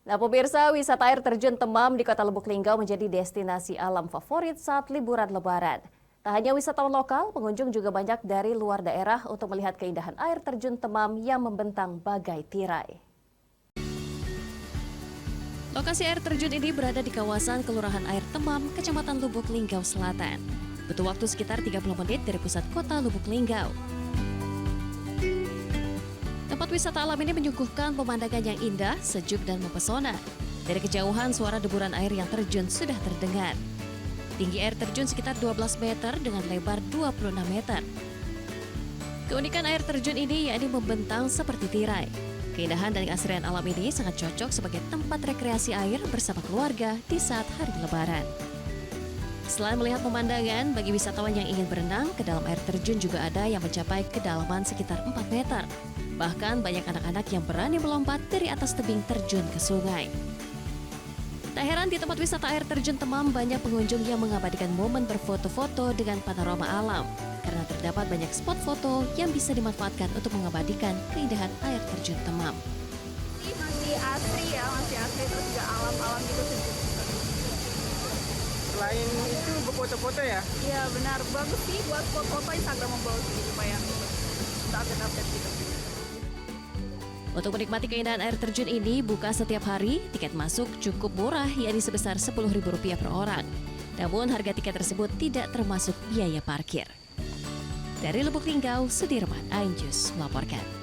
Nah, pemirsa, wisata air terjun Temam di Kota Lubuk Linggau menjadi destinasi alam favorit saat liburan Lebaran. Tak hanya wisatawan lokal, pengunjung juga banyak dari luar daerah untuk melihat keindahan air terjun Temam yang membentang bagai tirai. Lokasi air terjun ini berada di kawasan Kelurahan Air Temam, Kecamatan Lubuk Linggau Selatan. Butuh waktu sekitar 30 menit dari pusat kota Lubuk Linggau. Tempat wisata alam ini menyuguhkan pemandangan yang indah, sejuk, dan mempesona. Dari kejauhan, suara deburan air yang terjun sudah terdengar. Tinggi air terjun sekitar 12 meter dengan lebar 26 meter. Keunikan air terjun ini yakni membentang seperti tirai. Keindahan dan keasrian alam ini sangat cocok sebagai tempat rekreasi air bersama keluarga di saat hari Lebaran. Selain melihat pemandangan, bagi wisatawan yang ingin berenang, ke dalam air terjun juga ada yang mencapai kedalaman sekitar 4 meter. Bahkan banyak anak-anak yang berani melompat dari atas tebing terjun ke sungai. Tak heran di tempat wisata air terjun Temam banyak pengunjung yang mengabadikan momen berfoto-foto dengan panorama alam. Karena terdapat banyak spot foto yang bisa dimanfaatkan untuk mengabadikan keindahan air terjun Temam. Masih asri ya, masih asri, terus juga alam-alam gitu sejuk. Selain itu berfoto-foto ya? Iya benar, bagus sih buat foto-foto Instagramable sih supaya bisa update-update gitu. Untuk menikmati keindahan air terjun ini buka setiap hari, tiket masuk cukup murah yakni sebesar Rp10.000 per orang. Namun harga tiket tersebut tidak termasuk biaya parkir. Dari Lubuk Linggau, Sudirman Ainjus melaporkan.